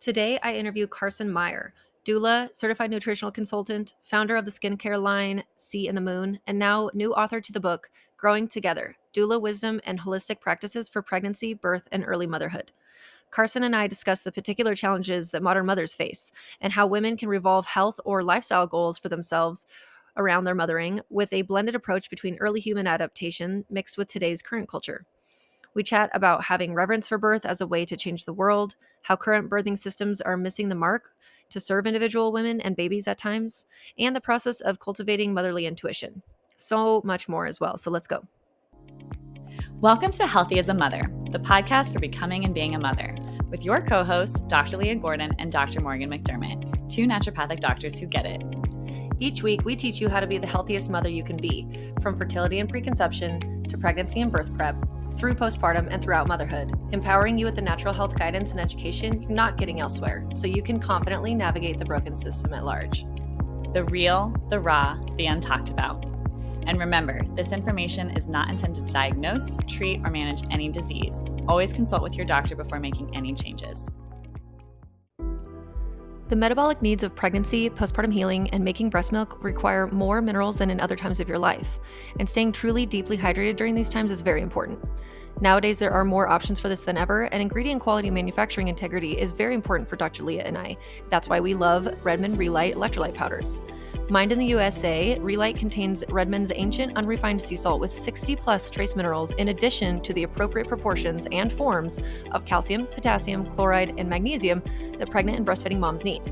Today, I interview Carson Meyer, doula, certified nutritional consultant, founder of the skincare line Sea in the Moon, and now new author to the book Growing Together: Doula Wisdom and Holistic Practices for Pregnancy, Birth, and Early Motherhood. Carson and I discuss the particular challenges that modern mothers face and how women can revolve health or lifestyle goals for themselves around their mothering with a blended approach between early human adaptation mixed with today's current culture. We chat about having reverence for birth as a way to change the world, how current birthing systems are missing the mark to serve individual women and babies at times, and the process of cultivating motherly intuition. So much more as well. So let's go. Welcome to Healthy as a Mother, the podcast for becoming and being a mother, with your co-hosts, Dr. Leah Gordon and Dr. Morgan McDermott, two naturopathic doctors who get it. Each week, we teach you how to be the healthiest mother you can be, from fertility and preconception to pregnancy and birth prep, through postpartum and throughout motherhood, empowering you with the natural health guidance and education you're not getting elsewhere, so you can confidently navigate the broken system at large. The real, the raw, the untalked about. And remember, this information is not intended to diagnose, treat, or manage any disease. Always consult with your doctor before making any changes. The metabolic needs of pregnancy, postpartum healing, and making breast milk require more minerals than in other times of your life, and staying truly deeply hydrated during these times is very important. Nowadays, there are more options for this than ever, and ingredient quality and manufacturing integrity is very important for Dr. Leah and I. That's why we love Redmond Relight electrolyte powders. Mined in the USA, Relight contains Redmond's ancient unrefined sea salt with 60 plus trace minerals in addition to the appropriate proportions and forms of calcium, potassium, chloride, and magnesium that pregnant and breastfeeding moms need.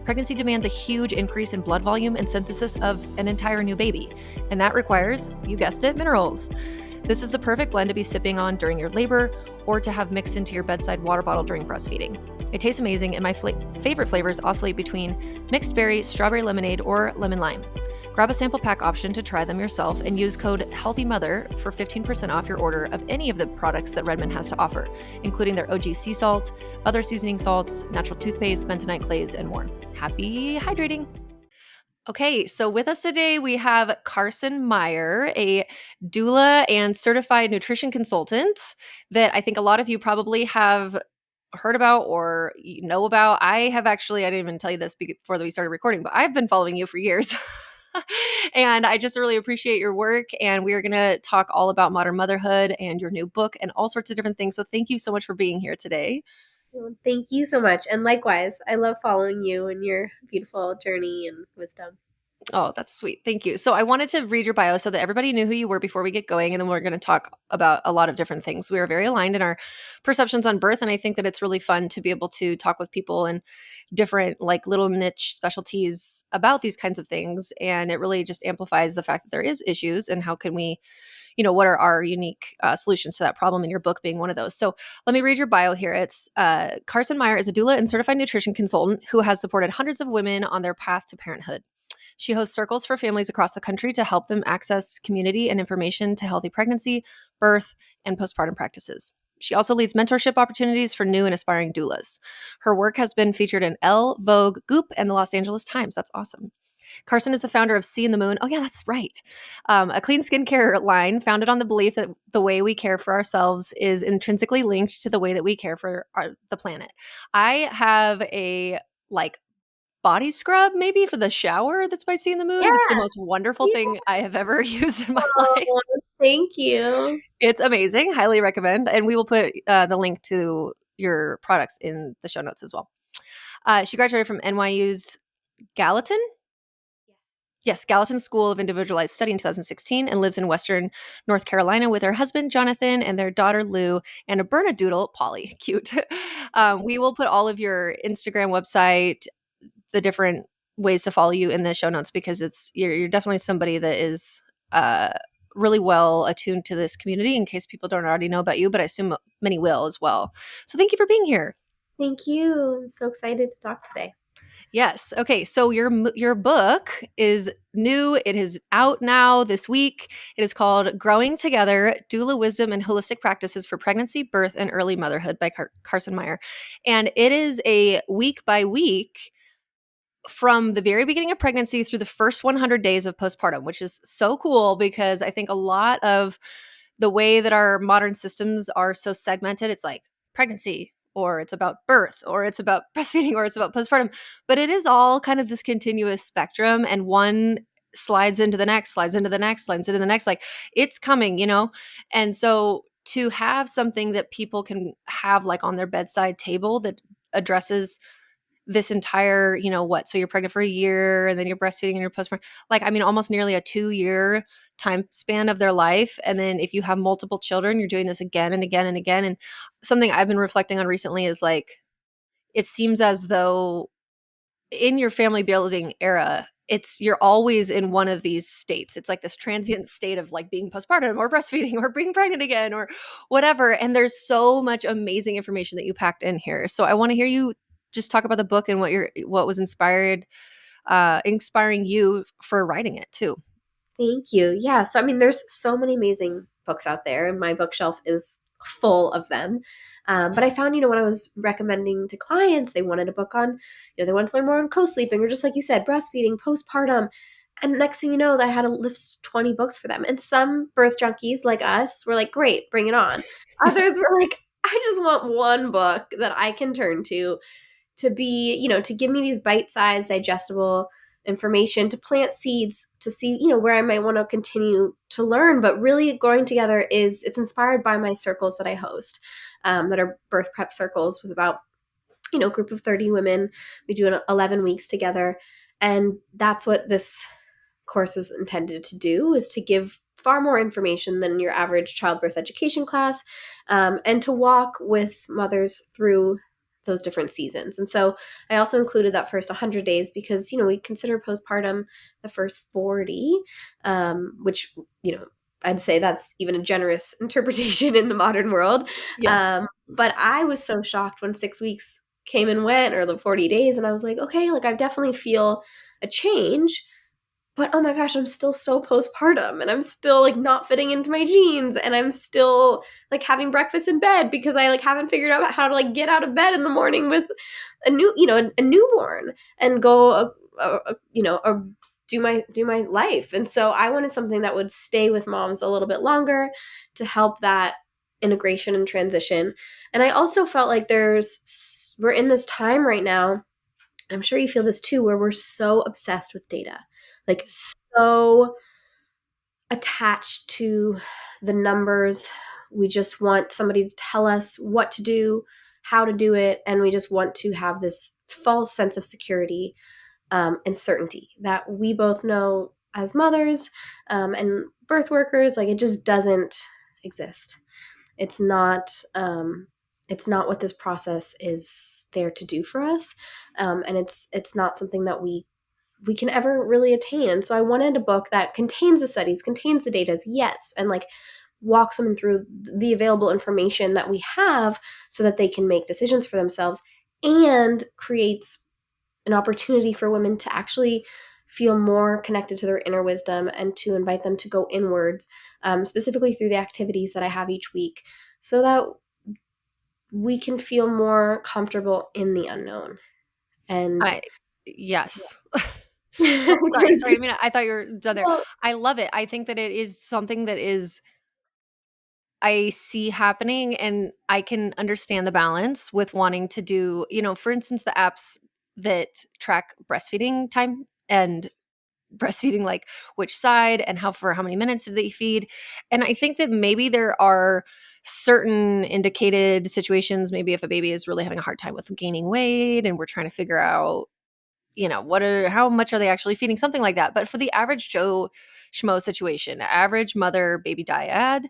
Pregnancy demands a huge increase in blood volume and synthesis of an entire new baby, and that requires, you guessed it, minerals. This is the perfect blend to be sipping on during your labor or to have mixed into your bedside water bottle during breastfeeding. It tastes amazing, and my favorite flavors oscillate between mixed berry, strawberry lemonade, or lemon lime. Grab a sample pack option to try them yourself and use code HEALTHYMOTHER for 15% off your order of any of the products that Redmond has to offer, including their OG sea salt, other seasoning salts, natural toothpaste, bentonite clays, and more. Happy hydrating! Okay, so with us today, we have Carson Meyer, a doula and certified nutrition consultant that I think a lot of you probably have heard about or know about. I didn't even tell you this before we started recording, but I've been following you for years. And I just really appreciate your work. And we are going to talk all about modern motherhood and your new book and all sorts of different things. So thank you so much for being here today. Well, thank you so much. And likewise, I love following you and your beautiful journey and wisdom. Oh, that's sweet. Thank you. So I wanted to read your bio so that everybody knew who you were before we get going. And then we're going to talk about a lot of different things. We are very aligned in our perceptions on birth. And I think that it's really fun to be able to talk with people and different like little niche specialties about these kinds of things. And it really just amplifies the fact that there is issues and how can we, what are our unique solutions to that problem, and your book being one of those. So let me read your bio here. It's Carson Meyer is a doula and certified nutrition consultant who has supported hundreds of women on their path to parenthood. She hosts circles for families across the country to help them access community and information to healthy pregnancy, birth, and postpartum practices. She also leads mentorship opportunities for new and aspiring doulas. Her work has been featured in Elle, Vogue, Goop, and the Los Angeles Times. That's awesome. Carson is the founder of Sea in the Moon. Oh, yeah, that's right. A clean skincare line founded on the belief that the way we care for ourselves is intrinsically linked to the way that we care for the planet. I have a body scrub maybe for the shower that's by Sea in the Moon. Yeah. It's the most wonderful thing I have ever used in my life. Thank you. It's amazing. Highly recommend. And we will put the link to your products in the show notes as well. She graduated from NYU's Gallatin? Yes, Gallatin School of Individualized Study in 2016 and lives in Western North Carolina with her husband, Jonathan, and their daughter, Lou, and a Bernedoodle, Polly. Cute. We will put all of your Instagram, website, the different ways to follow you in the show notes because you're definitely somebody that is really well attuned to this community in case people don't already know about you, but I assume many will as well. So thank you for being here. Thank you. I'm so excited to talk today. Yes. Okay. So your book is new. It is out now this week. It is called Growing Together: Doula Wisdom and Holistic Practices for Pregnancy, Birth, and Early Motherhood by Carson Meyer. And it is a week by week from the very beginning of pregnancy through the first 100 days of postpartum, which is so cool because I think a lot of the way that our modern systems are so segmented, it's like pregnancy, or it's about birth, or it's about breastfeeding, or it's about postpartum. But it is all kind of this continuous spectrum, and one slides into the next, slides into the next, slides into the next. Like it's coming, you know? And so to have something that people can have like on their bedside table that addresses this entire, you know, what? So you're pregnant for a year and then you're breastfeeding and you're postpartum. Like, I mean, almost nearly a 2-year time span of their life. And then if you have multiple children, you're doing this again and again and again. And something I've been reflecting on recently is like, it seems as though in your family building era, you're always in one of these states. It's like this transient state of like being postpartum or breastfeeding or being pregnant again or whatever. And there's so much amazing information that you packed in here. So I want to hear you just talk about the book and what was inspiring you for writing it too. Thank you. Yeah. So, I mean, there's so many amazing books out there, and my bookshelf is full of them. But I found, when I was recommending to clients, they wanted a book on, they wanted to learn more on co-sleeping or just like you said, breastfeeding, postpartum. And next thing you know, I had a list of 20 books for them. And some birth junkies like us were like, great, bring it on. Others were like, I just want one book that I can turn to be, to give me these bite-sized, digestible information, to plant seeds, to see, where I might want to continue to learn. But really growing together it's inspired by my circles that I host, that are birth prep circles with about, a group of 30 women. We do 11 weeks together. And that's what this course is intended to do, is to give far more information than your average childbirth education class, and to walk with mothers through those different seasons. And so I also included that first 100 days because, we consider postpartum the first 40, which, I'd say that's even a generous interpretation in the modern world. Yeah. But I was so shocked when 6 weeks came and went, or the 40 days. And I was like, okay, like I definitely feel a change, but oh my gosh, I'm still so postpartum, and I'm still like not fitting into my jeans, and I'm still like having breakfast in bed because I like haven't figured out how to like get out of bed in the morning with a newborn and go do my life. And so I wanted something that would stay with moms a little bit longer to help that integration and transition. And I also felt like we're in this time right now, I'm sure you feel this too, where we're so obsessed with data, like so attached to the numbers. We just want somebody to tell us what to do, how to do it. And we just want to have this false sense of security, and certainty that we both know as mothers, and birth workers. Like it just doesn't exist. It's not what this process is there to do for us, and it's not something that we can ever really attain. And so I wanted a book that contains the studies, contains the data, yes, and like walks women through the available information that we have so that they can make decisions for themselves, and creates an opportunity for women to actually feel more connected to their inner wisdom, and to invite them to go inwards, specifically through the activities that I have each week, so that we can feel more comfortable in the unknown. And Yes. sorry. Sorry. I mean, I thought you were done there. Well, I love it. I think that it is something that I see happening, and I can understand the balance with wanting to do, for instance, the apps that track breastfeeding time and breastfeeding, like which side and for how many minutes did they feed. And I think that maybe there are certain indicated situations, maybe if a baby is really having a hard time with gaining weight and we're trying to figure out, how much are they actually feeding, something like that. But for the average Joe Schmo situation, average mother baby dyad,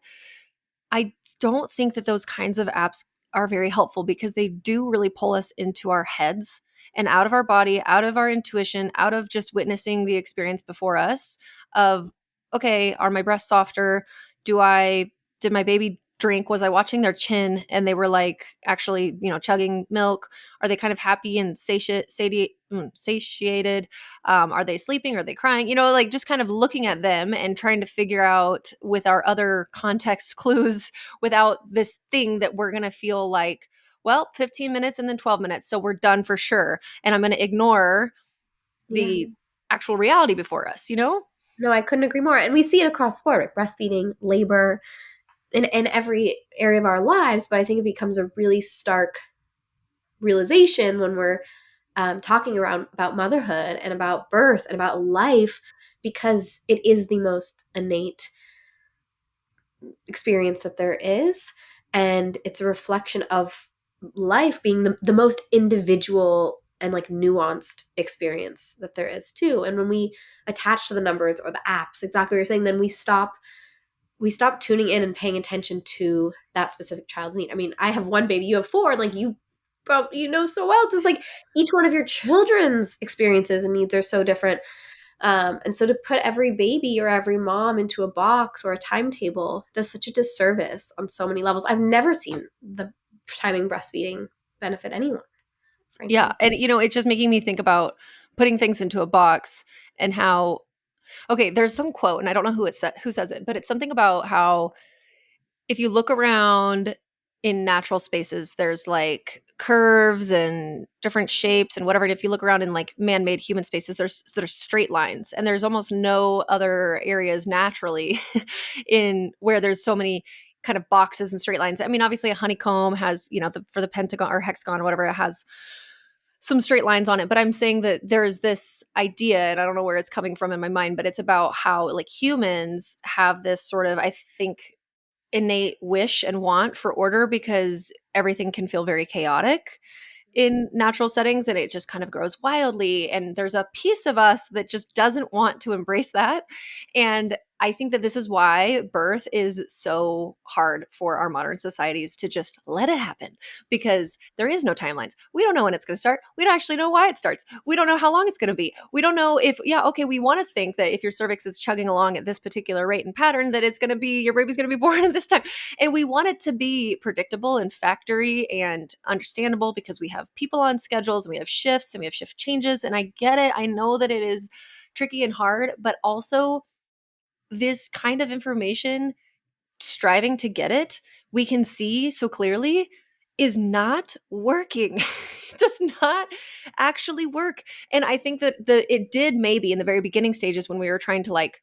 I don't think that those kinds of apps are very helpful, because they do really pull us into our heads and out of our body, out of our intuition, out of just witnessing the experience before us of, okay, are my breasts softer? Did my baby drink? Was I watching their chin and they were like actually, chugging milk? Are they kind of happy and satiated? Are they sleeping? Are they crying? Like just kind of looking at them and trying to figure out with our other context clues, without this thing that we're going to feel like, well, 15 minutes and then 12 minutes. So we're done for sure. And I'm going to ignore the actual reality before us, No, I couldn't agree more. And we see it across the board, like breastfeeding, labor, in every area of our lives. But I think it becomes a really stark realization when we're talking around about motherhood and about birth and about life, because it is the most innate experience that there is. And it's a reflection of life being the most individual and like nuanced experience that there is too. And when we attach to the numbers or the apps, exactly what you're saying, then we stop tuning in and paying attention to that specific child's need. I mean, I have one baby, you have four, and like you probably so well. It's just like each one of your children's experiences and needs are so different. And so to put every baby or every mom into a box or a timetable does such a disservice on so many levels. I've never seen the timing breastfeeding benefit anyone, Yeah. frankly. And, it's just making me think about putting things into a box and how, okay, there's some quote, and I don't know who says it, but it's something about how if you look around in natural spaces, there's like curves and different shapes and whatever. And if you look around in like man-made human spaces, there's straight lines, and there's almost no other areas naturally in where there's so many kind of boxes and straight lines. I mean, obviously a honeycomb has, for the pentagon or hexagon or whatever, it has some straight lines on it. But I'm saying that there's this idea, and I don't know where it's coming from in my mind, but it's about how like humans have this sort of, I think, innate wish and want for order because everything can feel very chaotic in natural settings, and it just kind of grows wildly, and there's a piece of us that just doesn't want to embrace that. And I think that this is why birth is so hard for our modern societies to just let it happen, because there is no timelines. We don't know when it's going to start. We don't actually know why it starts. We don't know how long it's going to be. We don't know if, yeah, okay, we want to think that if your cervix is chugging along at this particular rate and pattern, that it's going to be, your baby's going to be born at this time. And we want it to be predictable and factory and understandable because we have people on schedules and we have shifts and we have shift changes. And I get it. I know that it is tricky and hard, but also this kind of information, striving to get it, we can see so clearly is not working. It does not actually work. And I think that it did maybe in the very beginning stages when we were trying to like,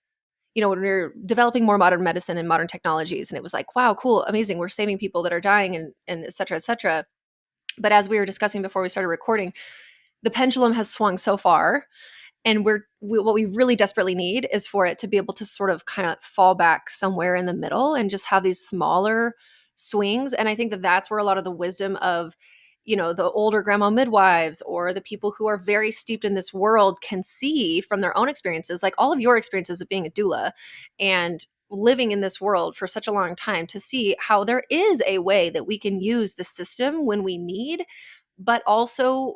when we were developing more modern medicine and modern technologies, and it was like, wow, cool, amazing, we're saving people that are dying and et cetera, et cetera. But as we were discussing before we started recording, the pendulum has swung so far, and what we really desperately need is for it to be able to sort of kind of fall back somewhere in the middle and just have these smaller swings. And I think that that's where a lot of the wisdom of, the older grandma midwives or the people who are very steeped in this world can see from their own experiences, like all of your experiences of being a doula and living in this world for such a long time, to see how there is a way that we can use the system when we need, but also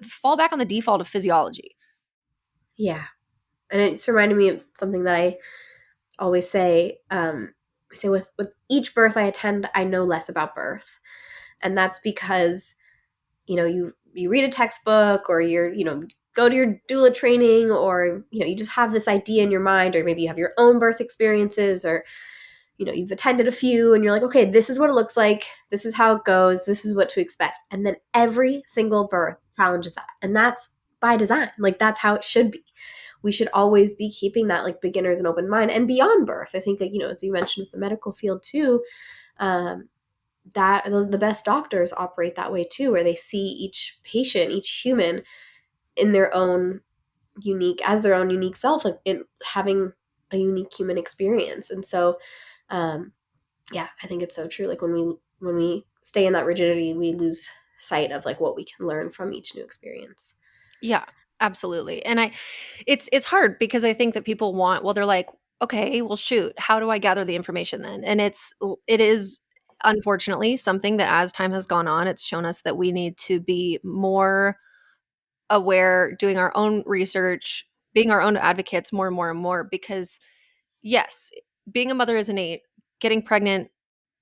fall back on the default of physiology. Yeah. And it's reminded me of something that I always say. I say with each birth I attend, I know less about birth. And that's because, you read a textbook, or go to your doula training, or, you just have this idea in your mind, or maybe you have your own birth experiences, or, you've attended a few and you're like, okay, this is what it looks like. This is how it goes. This is what to expect. And then every single birth challenges that. And that's by design. Like that's how it should be. We should always be keeping that like beginners and open mind, and beyond birth. I think, like, as you mentioned with the medical field too, that the best doctors operate that way too, where they see each patient, each human in their own unique self, like in having a unique human experience. And so, yeah, I think it's so true. Like when we stay in that rigidity, we lose sight of like what we can learn from each new experience. Yeah, absolutely. And it's hard because I think that people they're like, okay, well shoot, how do I gather the information then? And it is unfortunately something that as time has gone on, it's shown us that we need to be more aware, doing our own research, being our own advocates more and more and more, because yes, being a mother is innate. Getting pregnant,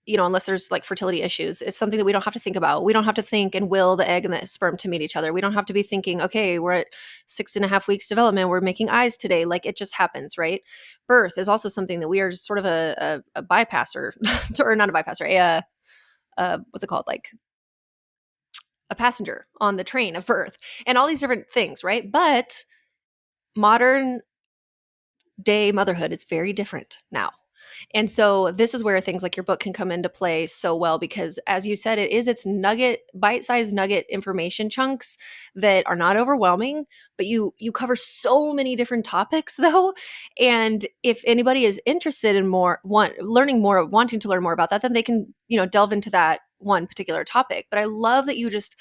unless there's like fertility issues, it's something that we don't have to think about. We don't have to think and will the egg and the sperm to meet each other. We don't have to be thinking, okay, we're at 6.5 weeks development, we're making eyes today. Like it just happens, right? Birth is also something that we are just sort of a bypasser, or not a bypasser, what's it called? Like a passenger on the train of birth and all these different things, right? But modern day motherhood is very different now. And so this is where things like your book can come into play so well, because as you said, it's nugget, bite-sized nugget information chunks that are not overwhelming, but you cover so many different topics though. And if anybody is interested in learning more, wanting to learn more about that, then they can, delve into that one particular topic. But I love that you just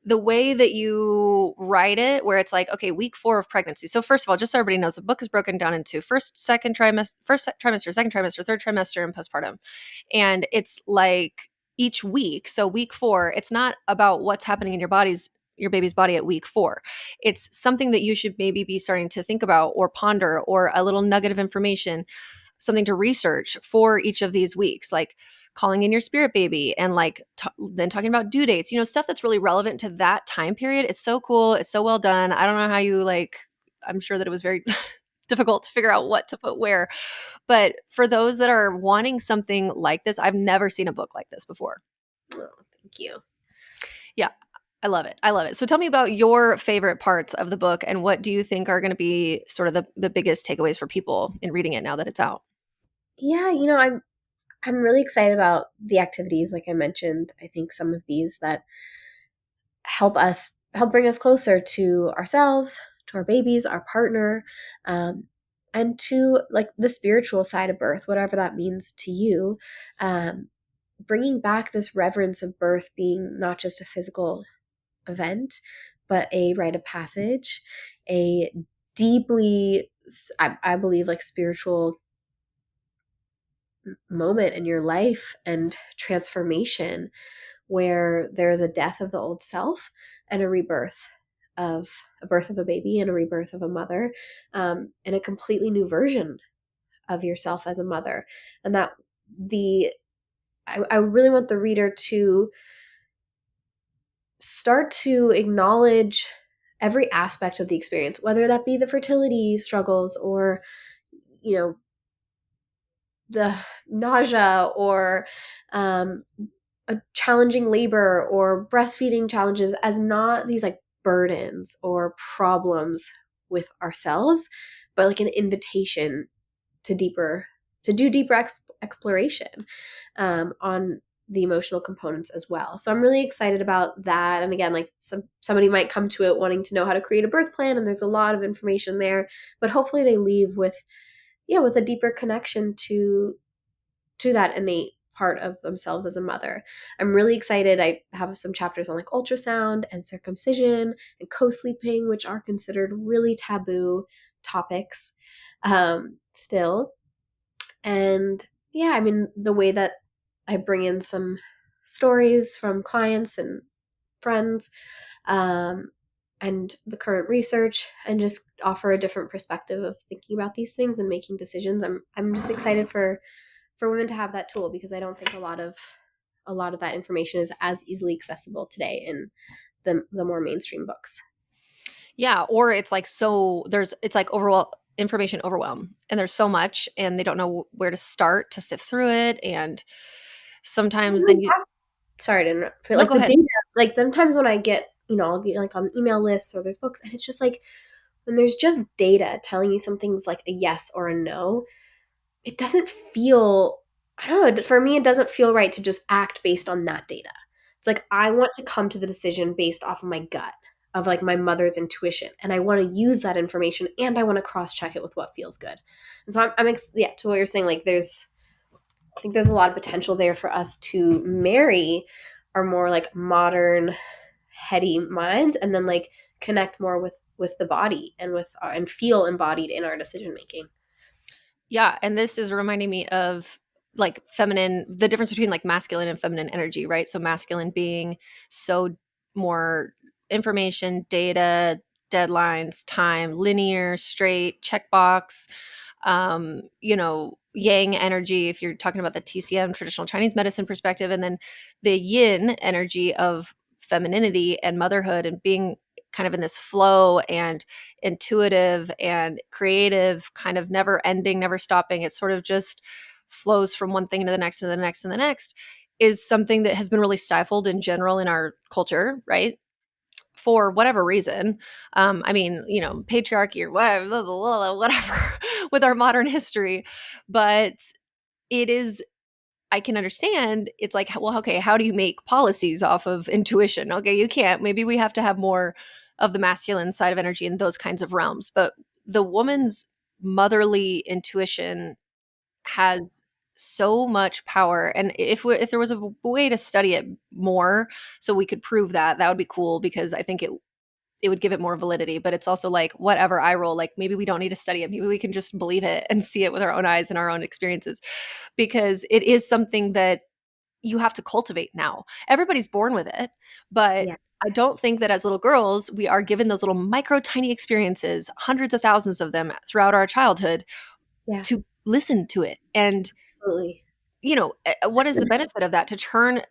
the way that you write it, where it's like, okay, week 4 of pregnancy. So first of all, just so everybody knows, the book is broken down into first trimester, second trimester, third trimester, and postpartum. And it's like each week. So week 4, it's not about what's happening in your baby's body at week 4. It's something that you should maybe be starting to think about or ponder, or a little nugget of information, something to research for each of these weeks, like calling in your spirit baby, and like then talking about due dates, stuff that's really relevant to that time period. It's so cool. It's so well done. I don't know how you I'm sure that it was very difficult to figure out what to put where. But for those that are wanting something like this, I've never seen a book like this before. Oh, thank you. Yeah. I love it. I love it. So tell me about your favorite parts of the book, and what do you think are going to be sort of the biggest takeaways for people in reading it now that it's out? Yeah, I'm really excited about the activities, like I mentioned. I think some of these that help bring us closer to ourselves, to our babies, our partner, and to like the spiritual side of birth, whatever that means to you. Bringing back this reverence of birth being not just a physical event, but a rite of passage, a deeply, I believe, like spiritual moment in your life and transformation, where there is a death of the old self and a rebirth of a birth of a baby and a rebirth of a mother, and a completely new version of yourself as a mother. And that I really want the reader to start to acknowledge every aspect of the experience, whether that be the fertility struggles, or the nausea, or a challenging labor, or breastfeeding challenges, as not these like burdens or problems with ourselves, but like an invitation to do deeper exploration on the emotional components as well. So I'm really excited about that. And again, like somebody might come to it wanting to know how to create a birth plan, and there's a lot of information there, but hopefully they leave with a deeper connection to that innate part of themselves as a mother. I'm really excited. I have some chapters on like ultrasound and circumcision and co-sleeping, which are considered really taboo topics still. And yeah, I mean, the way that I bring in some stories from clients and friends, and the current research, and just offer a different perspective of thinking about these things and making decisions. I'm just excited for women to have that tool, because I don't think a lot of that information is as easily accessible today in the more mainstream books. Yeah, or it's like it's like information overwhelm, and there's so much, and they don't know where to start to sift through it, and sometimes then you Sorry to interrupt. But no, like go the ahead. data, like sometimes when I get, I'll get like on email lists or there's books, and it's just like when there's just data telling you something's like a yes or a no, it doesn't feel, I don't know, for me, it doesn't feel right to just act based on that data. It's like, I want to come to the decision based off of my gut, of like my mother's intuition. And I want to use that information, and I want to cross check it with what feels good. And so yeah, to what you're saying, like I think there's a lot of potential there for us to marry our more like modern, heady minds, and then like connect more with the body, and and feel embodied in our decision making. Yeah, and this is reminding me of like the difference between like masculine and feminine energy, right? So masculine being so more information, data, deadlines, time, linear, straight, checkbox, yang energy, if you're talking about the TCM, traditional Chinese medicine perspective, and then the yin energy of femininity and motherhood, and being kind of in this flow and intuitive and creative, kind of never ending, never stopping. It sort of just flows from one thing to the next and the next and the next, is something that has been really stifled in general in our culture, right? For whatever reason. I mean, patriarchy or whatever, blah, blah, blah, whatever with our modern history. But it is, I can understand. It's like, well, okay, how do you make policies off of intuition? Okay, you can't. Maybe we have to have more of the masculine side of energy in those kinds of realms. But the woman's motherly intuition has so much power. And if there was a way to study it more so we could prove that, that would be cool, because I think it would give it more validity. But it's also like, whatever, I roll, like maybe we don't need to study it. Maybe we can just believe it and see it with our own eyes and our own experiences, because it is something that you have to cultivate now. Everybody's born with it, but Yeah. I don't think that as little girls, we are given those little micro tiny experiences, hundreds of thousands of them throughout our childhood, Yeah. to listen to it. And, Absolutely. what is the benefit of that? To turn,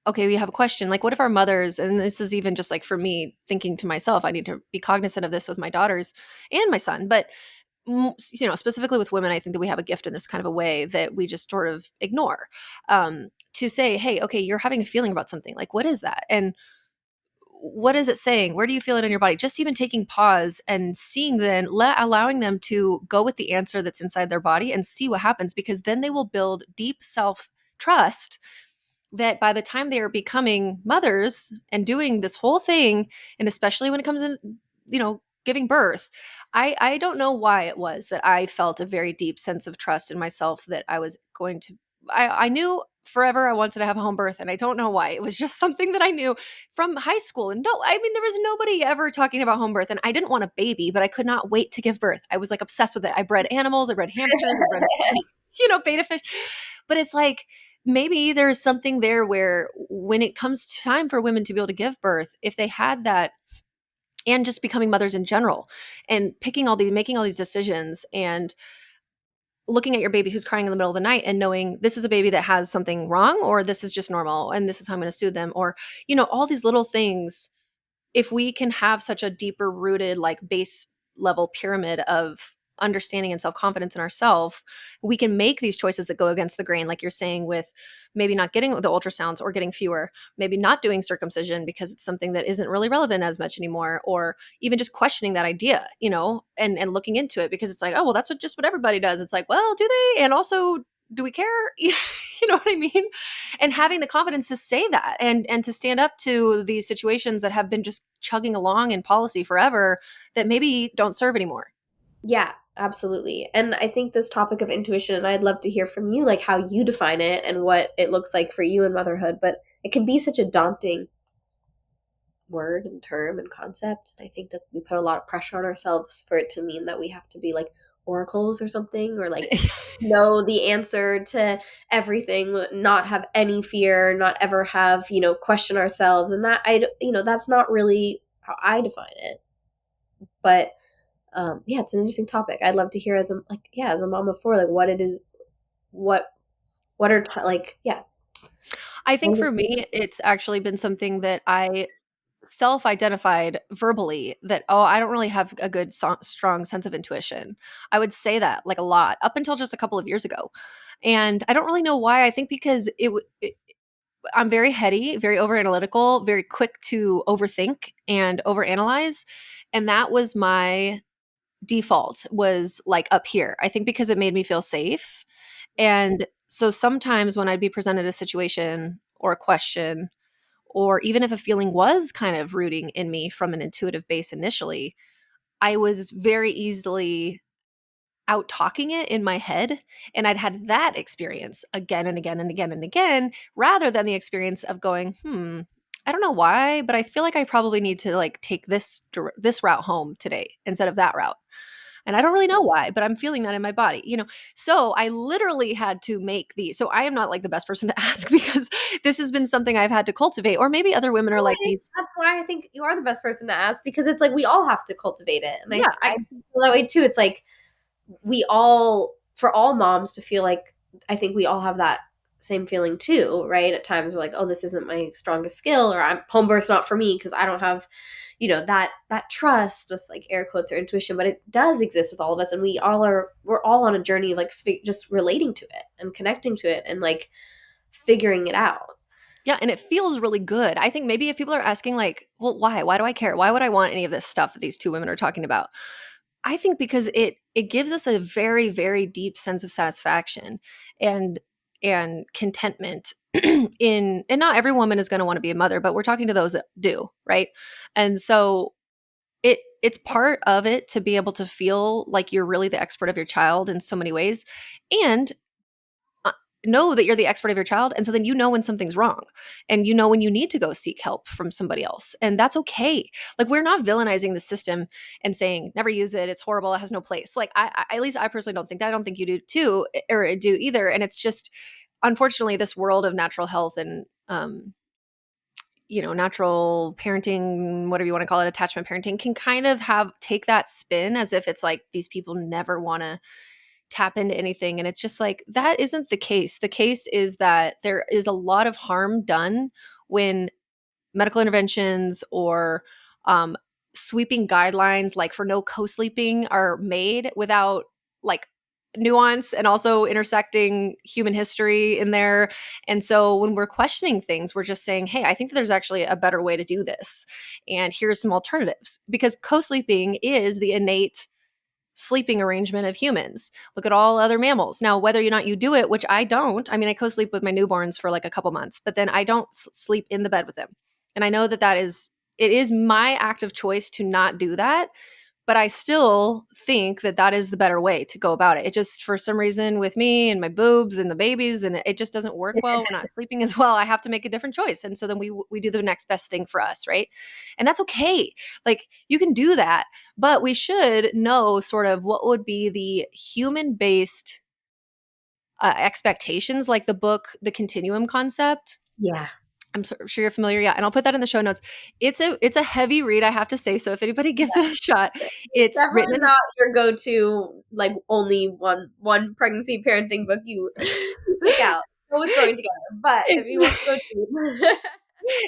okay, we have a question. Like, what if our mothers, and this is even just like for me thinking to myself, I need to be cognizant of this with my daughters and my son, but specifically with women, I think that we have a gift in this kind of a way that we just sort of ignore. To say, hey, okay, you're having a feeling about something. Like, what is that? And what is it saying? Where do you feel it in your body? Just even taking pause and seeing, then allowing them to go with the answer that's inside their body and see what happens, because then they will build deep self trust that by the time they are becoming mothers and doing this whole thing, and especially when it comes in, giving birth, I don't know why it was that I felt a very deep sense of trust in myself that I was going to, I knew forever I wanted to have a home birth, and I don't know why. It was just something that I knew from high school. And no, I mean, there was nobody ever talking about home birth, and I didn't want a baby, but I could not wait to give birth. I was like obsessed with it. I bred animals, I bred hamsters, I bred beta fish. But it's like, maybe there's something there where when it comes time for women to be able to give birth, if they had that, and just becoming mothers in general, and making all these decisions, and looking at your baby who's crying in the middle of the night and knowing this is a baby that has something wrong, or this is just normal and this is how I'm going to soothe them, or all these little things. If we can have such a deeper rooted, like, base level pyramid of understanding and self-confidence in ourselves, we can make these choices that go against the grain, like you're saying, with maybe not getting the ultrasounds or getting fewer, maybe not doing circumcision because it's something that isn't really relevant as much anymore, or even just questioning that idea, and looking into it, because it's like, oh, well, that's what everybody does. It's like, well, do they? And also, do we care? You know what I mean? And having the confidence to say that, and to stand up to these situations that have been just chugging along in policy forever, that maybe don't serve anymore. Yeah, absolutely. And I think this topic of intuition, and I'd love to hear from you, like how you define it and what it looks like for you in motherhood, but it can be such a daunting word and term and concept. I think that we put a lot of pressure on ourselves for it to mean that we have to be like oracles or something, or like know the answer to everything, not have any fear, not ever have, question ourselves. And that that's not really how I define it. But yeah, it's an interesting topic. I'd love to hear as a mom of four, like what it is, what are yeah. I think for me, it's actually been something that I self-identified verbally, that, oh, I don't really have a good strong sense of intuition. I would say that like a lot up until just a couple of years ago. And I don't really know why. I think because I'm very heady, very over analytical, very quick to overthink and overanalyze. And that was my default, was like up here. I think because it made me feel safe. And so sometimes when I'd be presented a situation or a question, or even if a feeling was kind of rooting in me from an intuitive base initially, I was very easily out talking it in my head. And I'd had that experience again and again and again and again, rather than the experience of going, I don't know why, but I feel like I probably need to like take this route home today instead of that route. And I don't really know why, but I'm feeling that in my body. So I literally had to make these. So I am not like the best person to ask, because this has been something I've had to cultivate, or maybe other women are like me. That's why I think you are the best person to ask, because it's like we all have to cultivate it. And Yeah, I feel that way too. It's like we all, for all moms to feel like, I think we all have that same feeling too, right? At times we're like, oh, this isn't my strongest skill, or home birth's not for me because I don't have, that trust, with like air quotes, or intuition. But it does exist with all of us, and we're all on a journey of like just relating to it and connecting to it and like figuring it out. Yeah, and it feels really good. I think maybe if people are asking like, well, why? Why do I care? Why would I want any of this stuff that these two women are talking about? I think because it it gives us a very, very deep sense of satisfaction and contentment in, and not every woman is going to want to be a mother, but we're talking to those that do, right? And so it's part of it to be able to feel like you're really the expert of your child in so many ways, and know that you're the expert of your child. And so then you know when something's wrong, and you know when you need to go seek help from somebody else. And that's okay. Like, we're not villainizing the system and saying, never use it, it's horrible, it has no place. Like, at least I personally don't think that. I don't think you do too, or do either. And it's just, unfortunately, this world of natural health and, natural parenting, whatever you want to call it, attachment parenting, can kind of take that spin as if it's like these people never want to tap into anything. And it's just like, that isn't the case. The case is that there is a lot of harm done when medical interventions or sweeping guidelines, like for no co-sleeping, are made without like nuance and also intersecting human history in there. And so when we're questioning things, we're just saying, hey, I think that there's actually a better way to do this. And here's some alternatives, because co-sleeping is the innate sleeping arrangement of humans. Look at all other mammals. Now, whether or not you do it, which I don't, I mean, I co-sleep with my newborns for like a couple months, but then I don't sleep in the bed with them. And I know that it is my active choice to not do that. But I still think that that is the better way to go about it. It just, for some reason, with me and my boobs and the babies, and it just doesn't work well. We're not sleeping as well. I have to make a different choice. And so then we do the next best thing for us, right? And that's okay. Like, you can do that, but we should know sort of what would be the human-based expectations, like the book, The Continuum Concept. Yeah. I'm sure you're familiar. Yeah. And I'll put that in the show notes. It's a heavy read, I have to say. So if anybody gives it a shot, it's definitely written not your go-to, like, only one pregnancy parenting book you pick out. Always going together. But if you want to go deep.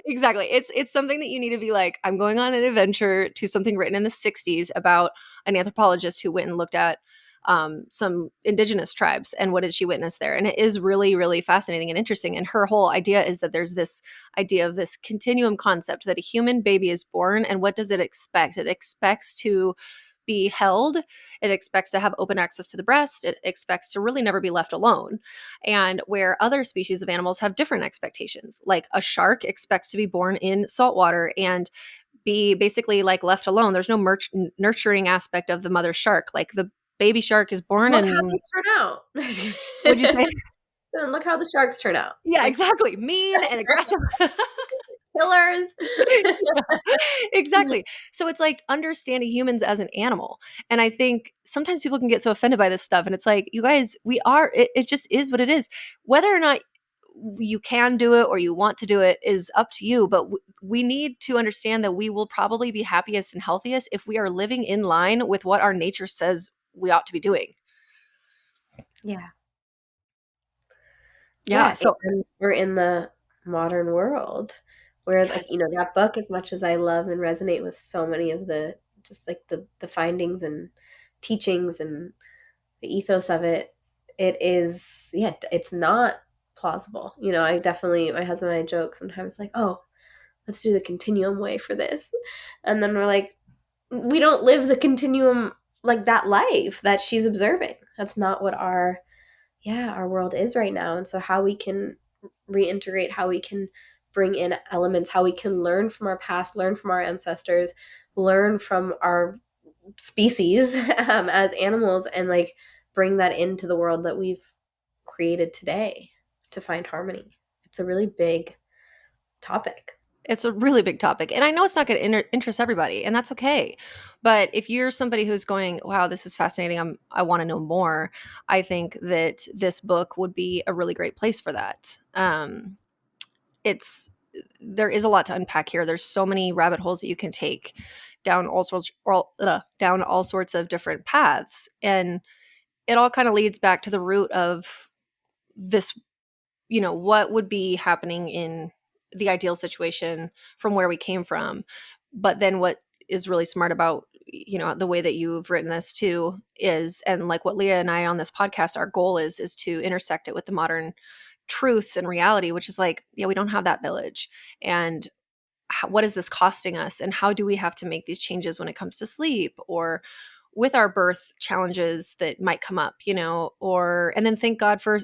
Exactly. It's something that you need to be like, I'm going on an adventure to something written in the 60s about an anthropologist who went and looked at some indigenous tribes, and what did she witness there. And it is really, really fascinating and interesting. And her whole idea is that there's this idea of this continuum concept, that a human baby is born, and what does it expect? It expects to be held. It expects to have open access to the breast. It expects to really never be left alone. And where other species of animals have different expectations, like a shark expects to be born in saltwater and be basically like left alone. There's no nurturing aspect of the mother shark. Like, the baby shark is born, Look and how they turn out. would you say? And look how the sharks turn out. Yeah, exactly. Mean and aggressive. Killers. Yeah, exactly. So it's like understanding humans as an animal. And I think sometimes people can get so offended by this stuff. And it's like, you guys, it just is what it is. Whether or not you can do it or you want to do it is up to you. But we need to understand that we will probably be happiest and healthiest if we are living in line with what our nature says we ought to be doing. Yeah. Yeah. So we're in the modern world where, like, that book, as much as I love and resonate with so many of the, just like the findings and teachings and the ethos of it, it's not plausible. I definitely, my husband and I joke sometimes, like, oh, let's do the continuum way for this. And then we're like, we don't live the continuum, like that life that she's observing. That's not what our world is right now. And so how we can reintegrate, how we can bring in elements, how we can learn from our past, learn from our ancestors, learn from our species as animals, and like bring that into the world that we've created today to find harmony. It's a really big topic. It's a really big topic. And I know it's not going to interest everybody, and that's okay. But if you're somebody who's going, wow, this is fascinating, I want to know more, I think that this book would be a really great place for that. There is a lot to unpack here. There's so many rabbit holes that you can take down down all sorts of different paths. And it all kind of leads back to the root of this, what would be happening in the ideal situation from where we came from. But then what is really smart about, the way that you've written this too is, and like what Leah and I on this podcast, our goal is to intersect it with the modern truths and reality, which is like, yeah, we don't have that village. And what is this costing us? And how do we have to make these changes when it comes to sleep, or with our birth challenges that might come up, and then thank God for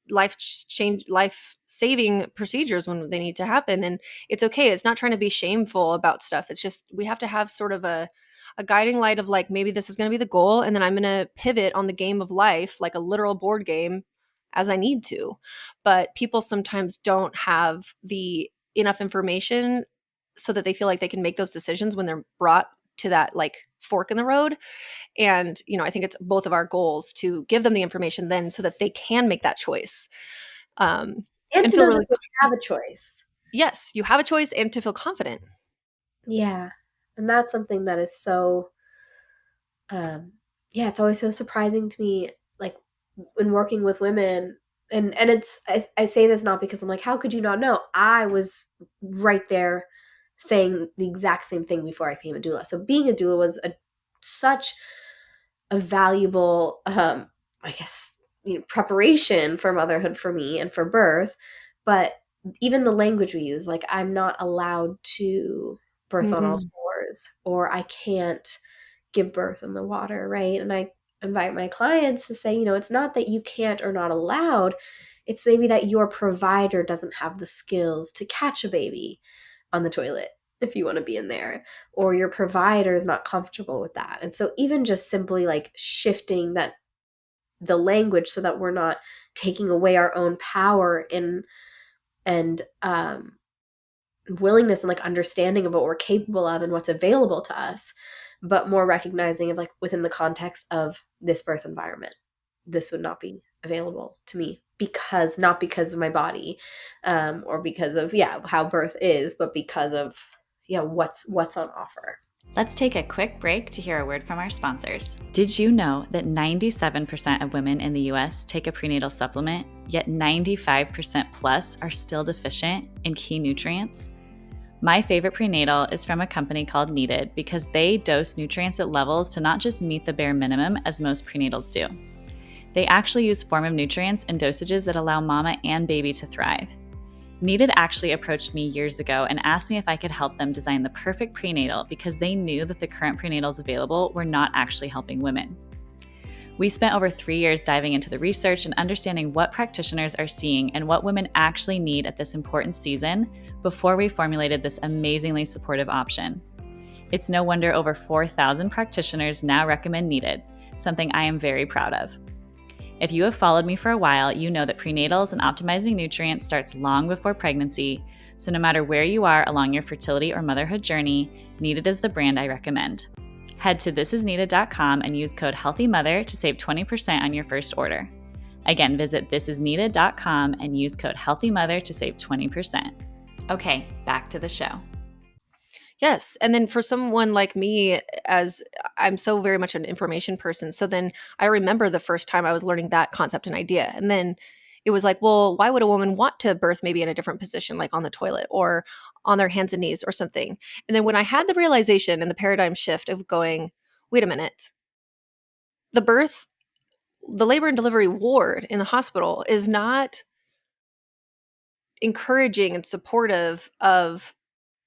life saving procedures when they need to happen. And it's okay. It's not trying to be shameful about stuff. It's just we have to have sort of a guiding light of like, maybe this is going to be the goal, and then I'm going to pivot on the game of life like a literal board game as I need to. But people sometimes don't have the enough information so that they feel like they can make those decisions when they're brought to that like fork in the road. And, I think it's both of our goals to give them the information then so that they can make that choice. And And to feel know that really, they have a choice. yes, you have a choice, and to feel confident. Yeah. And that's something that is so, yeah, it's always so surprising to me, like when working with women. And I say this not because I'm like, how could you not know? I was right there saying the exact same thing before I became a doula. So being a doula was such a valuable, I guess, preparation for motherhood for me and for birth. But even the language we use, like I'm not allowed to birth on all Mm-mm. fours, or I can't give birth in the water, right? And I invite my clients to say, it's not that you can't or not allowed, it's maybe that your provider doesn't have the skills to catch a baby on the toilet if you want to be in there, or your provider is not comfortable with that. And so even just simply like shifting that the language so that we're not taking away our own power in and willingness and like understanding of what we're capable of and what's available to us, but more recognizing of like within the context of this birth environment, this would not be available to me because not because of my body, or because of how birth is, but because of what's on offer. Let's take a quick break to hear a word from our sponsors. Did you know that 97% of women in the US take a prenatal supplement, yet 95% plus are still deficient in key nutrients? My favorite prenatal is from a company called Needed because they dose nutrients at levels to not just meet the bare minimum as most prenatals do. They actually use form of nutrients and dosages that allow mama and baby to thrive. Needed actually approached me years ago and asked me if I could help them design the perfect prenatal because they knew that the current prenatals available were not actually helping women. We spent over 3 years diving into the research and understanding what practitioners are seeing and what women actually need at this important season before we formulated this amazingly supportive option. It's no wonder over 4,000 practitioners now recommend Needed, something I am very proud of. If you have followed me for a while, you know that prenatals and optimizing nutrients starts long before pregnancy, so no matter where you are along your fertility or motherhood journey, Needed is the brand I recommend. Head to thisisneeded.com and use code HEALTHYMOTHER to save 20% on your first order. Again, visit thisisneeded.com and use code HEALTHYMOTHER to save 20%. Okay, back to the show. Yes. And then for someone like me, as I'm so very much an information person, so then I remember the first time I was learning that concept and idea. And then it was like, well, why would a woman want to birth maybe in a different position, like on the toilet or on their hands and knees or something? And then when I had the realization and the paradigm shift of going, wait a minute, the birth, the labor and delivery ward in the hospital is not encouraging and supportive of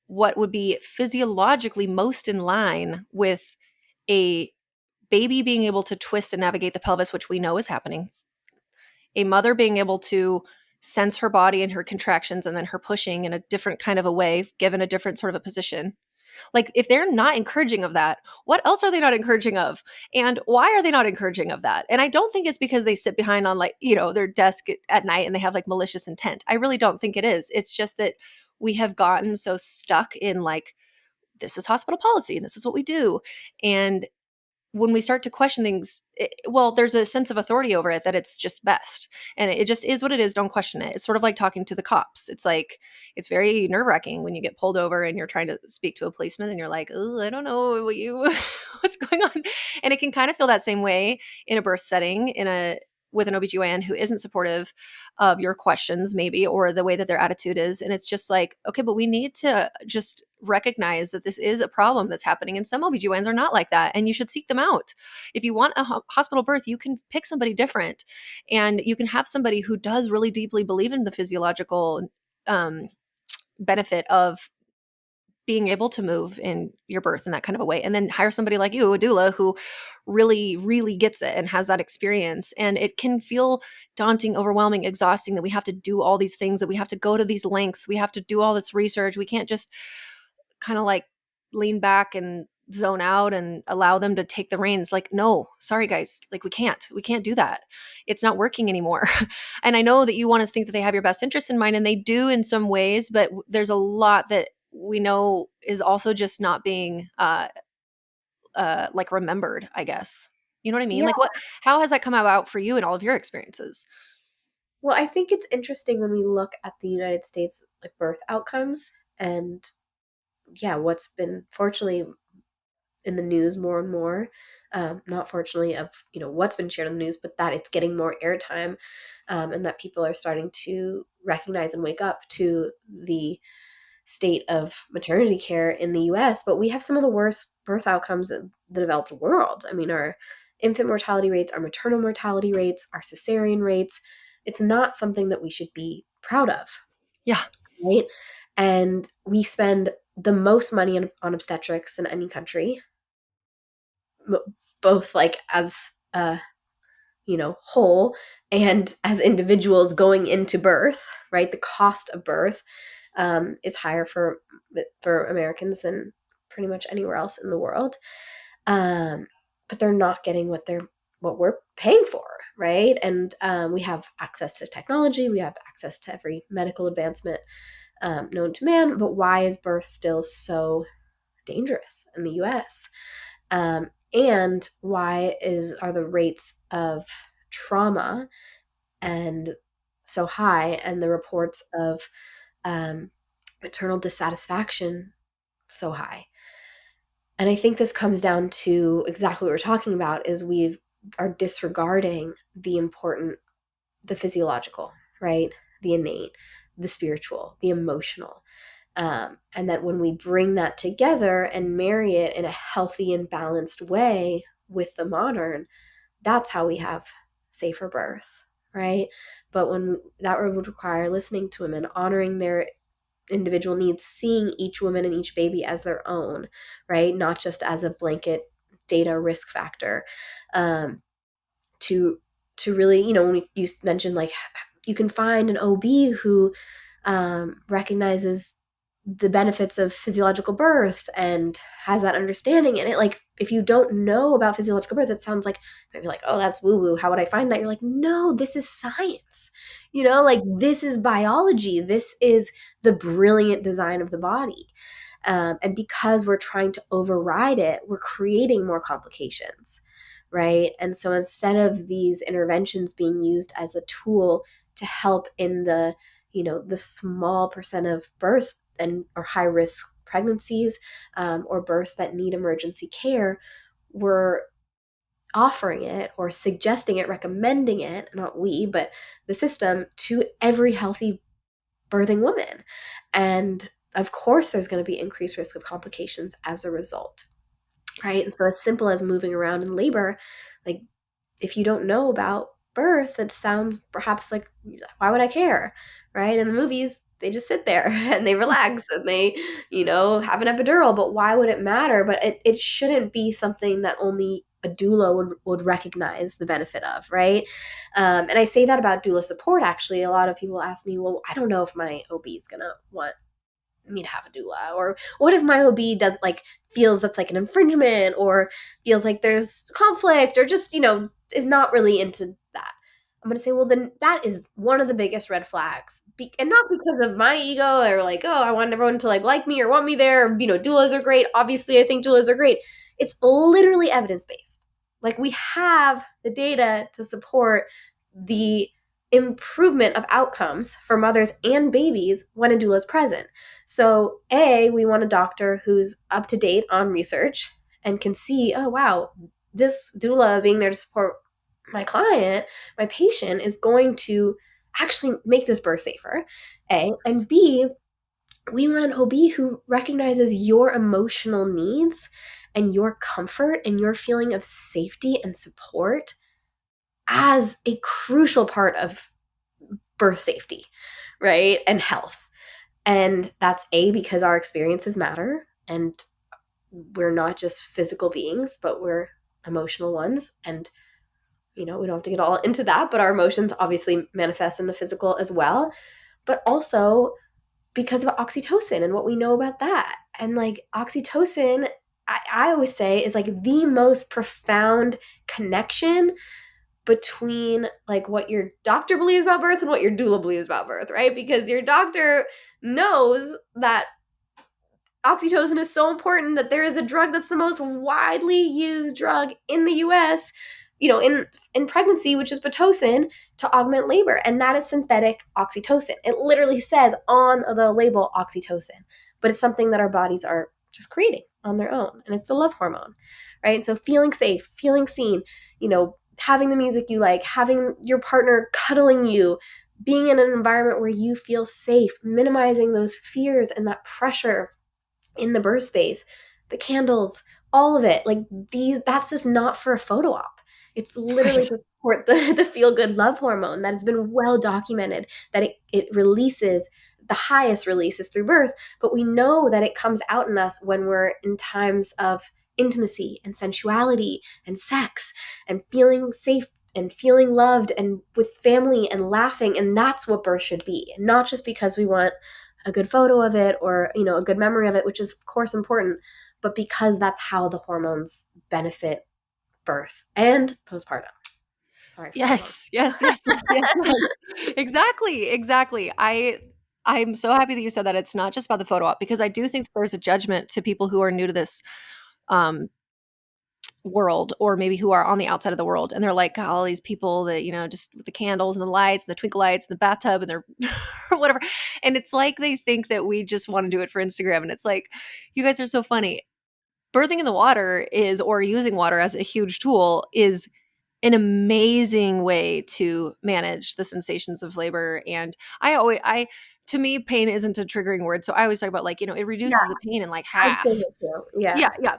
what would be physiologically most in line with a baby being able to twist and navigate the pelvis, which we know is happening, a mother being able to sense her body and her contractions and then her pushing in a different kind of a way, given a different sort of a position. Like, if they're not encouraging of that, what else are they not encouraging of? And why are they not encouraging of that? And I don't think it's because they sit behind on like, their desk at night and they have like malicious intent. I really don't think it is. It's just that we have gotten so stuck in like, this is hospital policy and this is what we do. And when we start to question things, there's a sense of authority over it that it's just best. And it just is what it is. Don't question it. It's sort of like talking to the cops. It's like, it's very nerve wracking when you get pulled over and you're trying to speak to a policeman and you're like, oh, I don't know what's going on. And it can kind of feel that same way in a birth setting, with an OBGYN who isn't supportive of your questions maybe, or the way that their attitude is. And it's just like, okay, but we need to just recognize that this is a problem that's happening. And some OBGYNs are not like that. And you should seek them out. If you want a hospital birth, you can pick somebody different. And you can have somebody who does really deeply believe in the physiological benefit of being able to move in your birth in that kind of a way, and then hire somebody like you, a doula, who really, really gets it and has that experience. And it can feel daunting, overwhelming, exhausting that we have to do all these things, that we have to go to these lengths, we have to do all this research. We can't just kind of like lean back and zone out and allow them to take the reins. Like, no, sorry guys, like we can't do that. It's not working anymore. And I know that you want to think that they have your best interest in mind, and they do in some ways, but there's a lot that we know is also just not being like remembered, I guess. You know what I mean? Yeah. Like, how has that come about for you in all of your experiences? Well, I think it's interesting when we look at the United States like birth outcomes and yeah, what's been fortunately in the news more and more. Not fortunately of what's been shared in the news, but that it's getting more airtime, and that people are starting to recognize and wake up to the state of maternity care in the US. But we have some of the worst birth outcomes in the developed world. I mean, our infant mortality rates, our maternal mortality rates, our cesarean rates. It's not something that we should be proud of, Yeah. right? And we spend the most money on obstetrics in any country, both like as whole and as individuals going into birth, right? The cost of birth is higher for Americans than pretty much anywhere else in the world. But they're not getting what we're paying for, right? And we have access to technology, we have access to every medical advancement known to man. But why is birth still so dangerous in the U.S.? And why are the rates of trauma and so high, and the reports of maternal dissatisfaction so high? And I think this comes down to exactly what we're talking about: is we are disregarding the physiological, right? The innate, the spiritual, the emotional. And that when we bring that together and marry it in a healthy and balanced way with the modern, that's how we have safer birth, right? But that would require listening to women, honoring their individual needs, seeing each woman and each baby as their own, right? Not just as a blanket data risk factor. To really, when you mentioned like you can find an OB who recognizes the benefits of physiological birth and has that understanding. And it, like, if you don't know about physiological birth, it sounds like maybe like, oh, that's woo woo. How would I find that? You're like, no, this is science. Like, this is biology. This is the brilliant design of the body. And because we're trying to override it, we're creating more complications, right? And so instead of these interventions being used as a tool to help in the small percent of births or high risk pregnancies, or births that need emergency care, we're offering it or suggesting it, recommending it, not we, but the system, to every healthy birthing woman. And of course, there's going to be increased risk of complications as a result, right? And so as simple as moving around in labor, like, if you don't know about birth, it sounds perhaps like, why would I care, right? In the movies, they just sit there and they relax and they, have an epidural. But why would it matter? But it shouldn't be something that only a doula would recognize the benefit of, right? And I say that about doula support, actually. A lot of people ask me, well, I don't know if my OB is going to want me to have a doula, or what if my OB does feels that's like an infringement, or feels like there's conflict, or just is not really into that. I'm going to say, well, then that is one of the biggest red flags, and not because of my ego or like, oh, I want everyone to like me or want me there. Doulas are great. Obviously, I think doulas are great. It's literally evidence-based. Like, we have the data to support the improvement of outcomes for mothers and babies when a doula is present. So, we want a doctor who's up to date on research and can see, oh, wow, this doula being there to support my client, my patient, is going to actually make this birth safer, A. And B, we want an OB who recognizes your emotional needs and your comfort and your feeling of safety and support as a crucial part of birth safety, right? And health. And that's because our experiences matter, and we're not just physical beings, but we're emotional ones. And, we don't have to get all into that, but our emotions obviously manifest in the physical as well. But also because of oxytocin and what we know about that. And like oxytocin, I always say, is like the most profound connection between like what your doctor believes about birth and what your doula believes about birth, right? Because your doctor knows that oxytocin is so important that there is a drug that's the most widely used drug in the US, in pregnancy, which is Pitocin, to augment labor. And that is synthetic oxytocin. It literally says on the label oxytocin, but it's something that our bodies are just creating on their own. And it's the love hormone, right? So feeling safe, feeling seen, having the music you like, having your partner cuddling you, being in an environment where you feel safe, minimizing those fears and that pressure in the birth space, the candles, all of it. Like that's just not for a photo op. It's literally Right. to support the feel good love hormone that has been well documented, that it releases, the highest releases through birth, but we know that it comes out in us when we're in times of intimacy and sensuality and sex and feeling safe and feeling loved and with family and laughing. And that's what birth should be, not just because we want a good photo of it or a good memory of it, which is of course important, but because that's how the hormones benefit birth and postpartum. Sorry for so long. Yes. Exactly. I'm so happy that you said that it's not just about the photo op, because I do think there's a judgment to people who are new to this um, world, or maybe who are on the outside of the world, and they're like, "God, all these people that just with the candles and the lights and the twinkle lights and the bathtub and they're or whatever," and it's like they think that we just want to do it for Instagram, and it's like, you guys are so funny. Birthing in the water is, or using water as a huge tool, is an amazing way to manage the sensations of labor. And I to me, pain isn't a triggering word, so I always talk about, like, it Yeah, reduces the pain in like I'd say half. that too. Yeah. Yeah.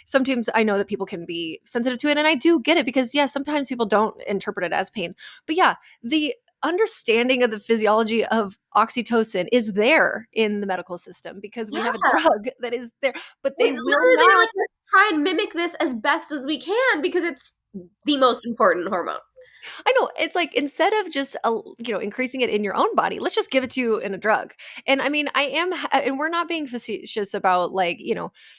Sometimes I know that people can be sensitive to it, and I do get it, because yeah, sometimes people don't interpret it as pain. But yeah, the understanding of the physiology of oxytocin is there in the medical system, because we Yeah. have a drug that is there, but they It's will literally, they're not. like, let's try and mimic this as best as we can because it's the most important hormone. I know, it's like, instead of just increasing it in your own body, let's just give it to you in a drug. And I mean, and we're not being facetious about, like,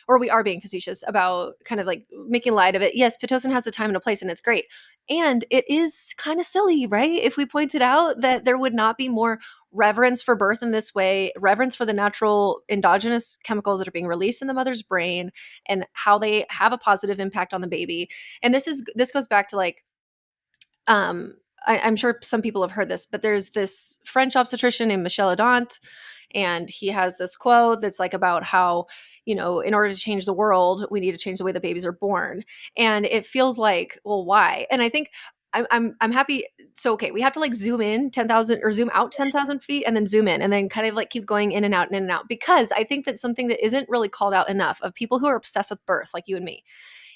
or we are being facetious about kind of like making light of it. Yes, pitocin has a time and a place, and it's great. And it is kind of silly, right? If we pointed out that there would not be more reverence for birth in this way, reverence for the natural endogenous chemicals that are being released in the mother's brain and how they have a positive impact on the baby. And this goes back to, like, um I'm sure some people have heard this, but there's this French obstetrician named Michel Adant, and he has this quote that's like about how, in order to change the world, we need to change the way that babies are born. And it feels like, well, why? And I think I'm happy. So okay, we have to like zoom in 10,000, or zoom out 10,000 feet, and then zoom in, and then kind of like keep going in and out and in and out, because I think that something that isn't really called out enough of people who are obsessed with birth, like you and me,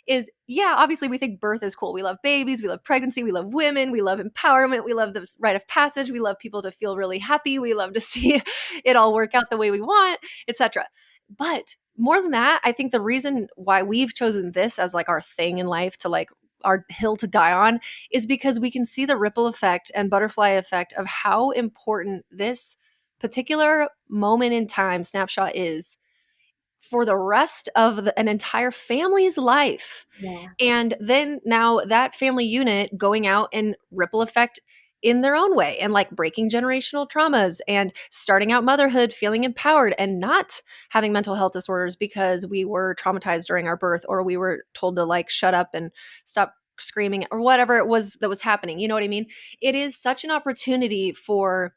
is, yeah, obviously we think birth is cool. We love babies, we love pregnancy, we love women, we love empowerment, we love this rite of passage, we love people to feel really happy, we love to see it all work out the way we want, etc. But more than that, I think the reason why we've chosen this as like our thing in life, to like our hill to die on, is because we can see the ripple effect and butterfly effect of how important this particular moment in time snapshot is for the rest of an entire family's life. Yeah. And then now that family unit going out and ripple effect in their own way, and like breaking generational traumas and starting out motherhood feeling empowered and not having mental health disorders because we were traumatized during our birth, or we were told to like shut up and stop screaming, or whatever it was that was happening. You know what I mean? It is such an opportunity for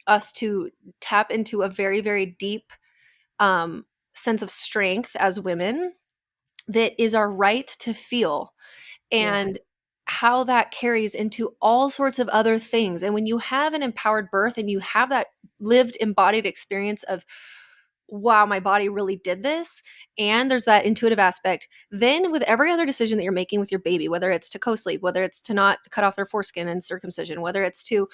us to tap into a very, very deep um, sense of strength as women that is our right to feel, Yeah. and how that carries into all sorts of other things. And when you have an empowered birth and you have that lived embodied experience of, wow, my body really did this, and there's that intuitive aspect, then with every other decision that you're making with your baby, whether it's to co-sleep, whether it's to not cut off their foreskin and circumcision, whether it's to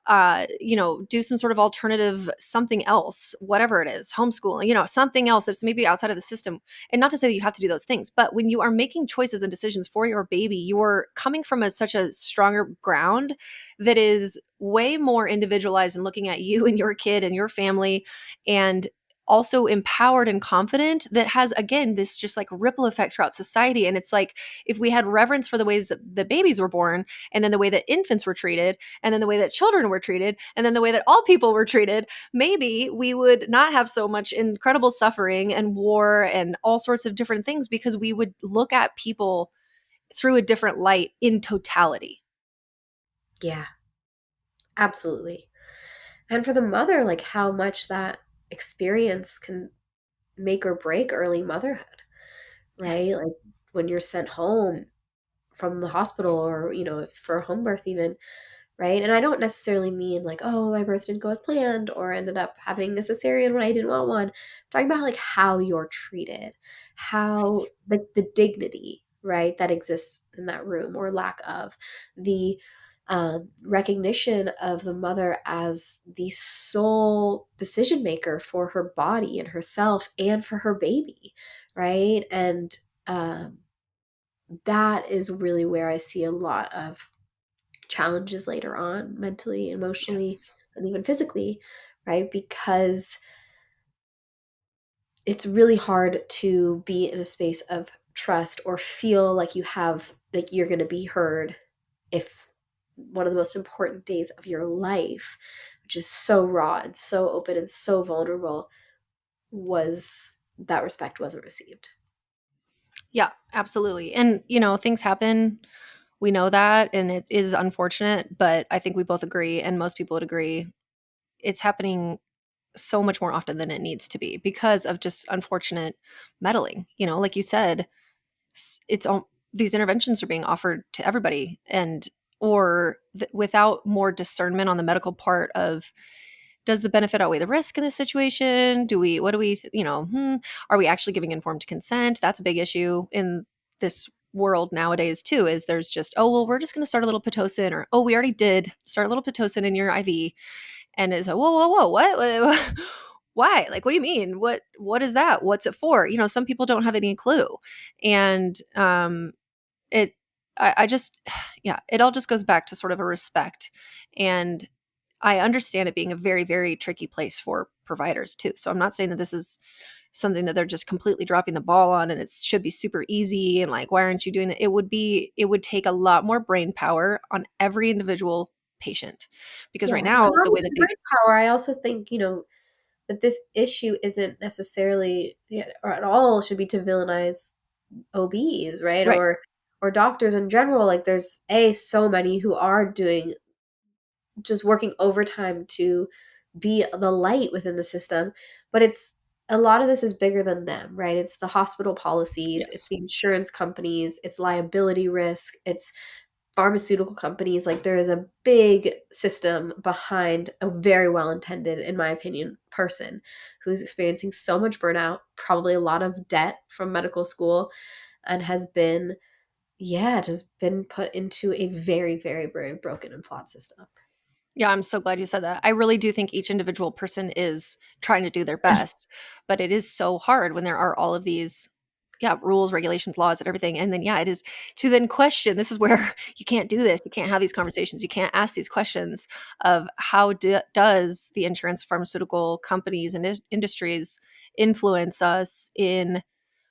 do some sort of alternative something else, whatever it is, homeschooling, something else that's maybe outside of the system. And not to say that you have to do those things, but when you are making choices and decisions for your baby, you're coming from such a stronger ground that is way more individualized and looking at you and your kid and your family, and also empowered and confident, that has, again, this just like ripple effect throughout society. And it's like, if we had reverence for the ways that the babies were born, and then the way that infants were treated, and then the way that children were treated, and then the way that all people were treated, maybe we would not have so much incredible suffering and war and all sorts of different things, because we would look at people through a different light in totality. Yeah, absolutely. And for the mother, like how much that experience can make or break early motherhood, right? Yes. Like when you're sent home from the hospital, or, for a home birth even, right? And I don't necessarily mean like, oh, my birth didn't go as planned or ended up having a cesarean when I didn't want one. I'm talking about like how you're treated, how Yes. the dignity, right, that exists in that room, or lack of, the recognition of the mother as the sole decision maker for her body and herself and for her baby, right? And um, that is really where I see a lot of challenges later on, mentally, emotionally, Yes. and even physically, right? Because it's really hard to be in a space of trust or feel like you have, like you're going to be heard, if one of the most important days of your life, which is so raw and so open and so vulnerable, was that respect wasn't received. Yeah, absolutely. And, things happen. We know that, and it is unfortunate, but I think we both agree, and most people would agree, it's happening so much more often than it needs to be because of just unfortunate meddling. Like you said, these interventions are being offered to everybody, and or without more discernment on the medical part of, does the benefit outweigh the risk in this situation? What do we, are we actually giving informed consent? That's a big issue in this world nowadays too, is there's just, oh, well, we're just going to start a little Pitocin, or, oh, we already did start a little Pitocin in your IV. And it's like, whoa, whoa, whoa, what? Why? Like, what do you mean? What is that? What's it for? Some people don't have any clue. And it I just yeah, it all just goes back to sort of a respect. And I understand it being a very, very tricky place for providers too. So I'm not saying that this is something that they're just completely dropping the ball on and it should be super easy and like, why aren't you doing it? It would take a lot more brain power on every individual patient, because Yeah, right and now not the way only that they brain power, I also think, that this issue isn't necessarily, yeah, or at all should be to villainize OBs, right? right. Or doctors in general. Like there's so many who are doing, just working overtime to be the light within the system, but it's, a lot of this is bigger than them, right? It's the hospital policies, it's Yes. the insurance companies, it's liability risk, it's pharmaceutical companies. Like there is a big system behind a very well intended, in my opinion, person who's experiencing so much burnout, probably a lot of debt from medical school, and has been, yeah, just been put into a very, very, very broken and flawed system. Yeah, I'm so glad you said that. I really do think each individual person is trying to do their best, but it is so hard when there are all of these, yeah, rules, regulations, laws, and everything. And then, yeah, it is to then question. This is where you can't do this. You can't have these conversations. You can't ask these questions of how does the insurance, pharmaceutical companies, and industries influence us in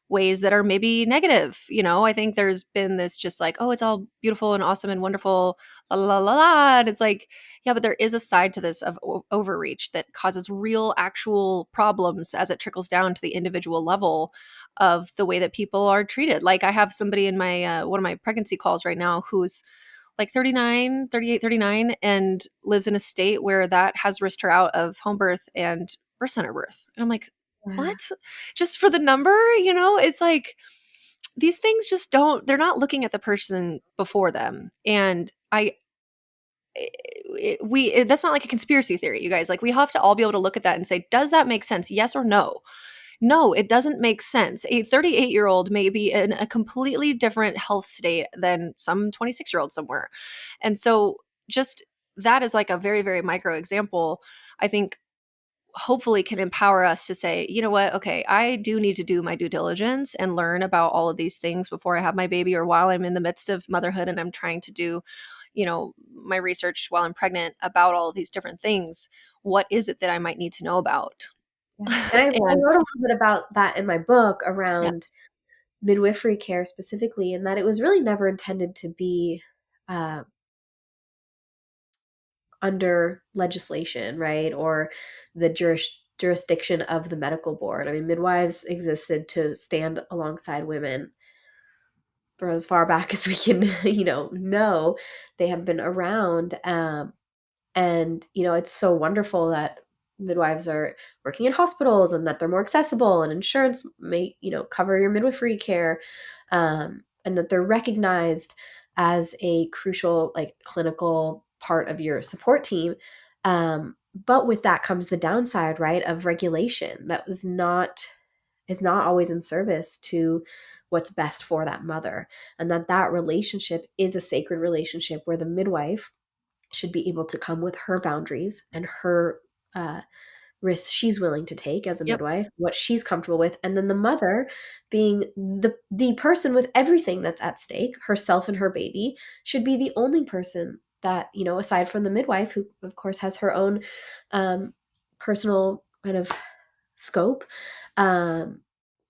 ways that are maybe negative. I think there's been this just like, oh, it's all beautiful and awesome and wonderful, la la la la. And it's like, yeah, but there is a side to this of overreach that causes real, actual problems as it trickles down to the individual level of the way that people are treated. Like I have somebody in my one of my pregnancy calls right now who's like 39, 38, 39, and lives in a state where that has risked her out of home birth and birth center birth. And I'm like, Yeah. what? Just for the number? It's like these things just don't, they're not looking at the person before them. And that's not like a conspiracy theory, you guys. Like we have to all be able to look at that and say, does that make sense? Yes or no? No, it doesn't make sense. A 38-year-old may be in a completely different health state than some 26-year-old somewhere. And so just that is like a very, very micro example, I think hopefully can empower us to say, you know what, okay, I do need to do my due diligence and learn about all of these things before I have my baby, or while I'm in the midst of motherhood and I'm trying to do, my research while I'm pregnant about all of these different things. What is it that I might need to know about? Yeah. And I And wrote a little bit about that in my book around yes. midwifery care specifically, and that it was really never intended to be uh, under legislation, right? Or the jurisdiction of the medical board. I mean, midwives existed to stand alongside women for as far back as we can, know. They have been around. And, it's so wonderful that midwives are working in hospitals and that they're more accessible and insurance may, cover your midwifery care, and that they're recognized as a crucial, like, clinical part of your support team. But with that comes the downside, right, of regulation that is not always in service to what's best for that mother, and that relationship is a sacred relationship where the midwife should be able to come with her boundaries and her uh, risks she's willing to take as a Yep. midwife, what she's comfortable with, and then the mother, being the person with everything that's at stake, herself and her baby, should be the only person that, aside from the midwife, who of course has her own um, personal kind of scope. um,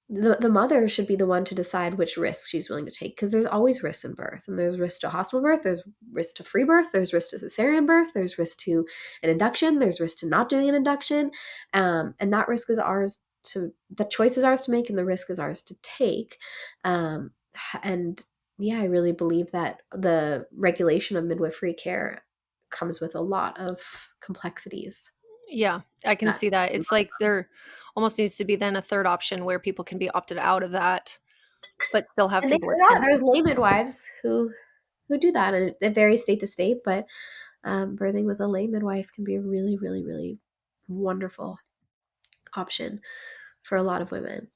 the mother should be the one to decide which risks she's willing to take, because there's always risks in birth, and there's risk to hospital birth, there's risk to free birth, there's risk to cesarean birth, there's risk to an induction, there's risk to not doing an induction, and that risk is ours to the choice is ours to make, and the risk is ours to take. And yeah, I really believe that the regulation of midwifery care comes with a lot of complexities. Yeah, I can That see that. It's like there almost needs to be then a third option where people can be opted out of that, but still have and people there are attending. there's lay midwives who do that, and it varies state to state, but birthing with a lay midwife can be a really, really, really wonderful option for a lot of women.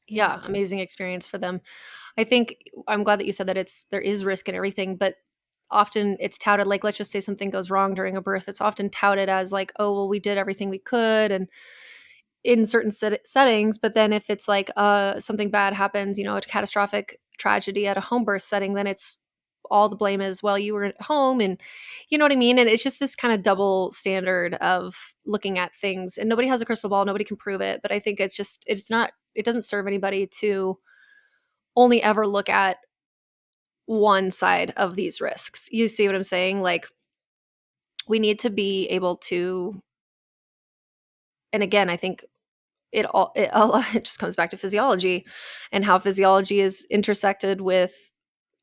Yeah. Yeah, amazing experience for them. I think I'm glad that you said that there is risk and everything, but often it's touted, like, let's just say something goes wrong during a birth. It's often touted as like, oh, well, we did everything we could, and in certain settings. But then if it's like something bad happens, a catastrophic tragedy at a home birth setting, then it's all the blame is, well, you were at home, and you know what I mean? And it's just this kind of double standard of looking at things, and nobody has a crystal ball, nobody can prove it. But I think it doesn't serve anybody to only ever look at one side of these risks. You see what I'm saying? Like, we need to be able to, and again, I think all it just comes back to physiology, and how physiology is intersected with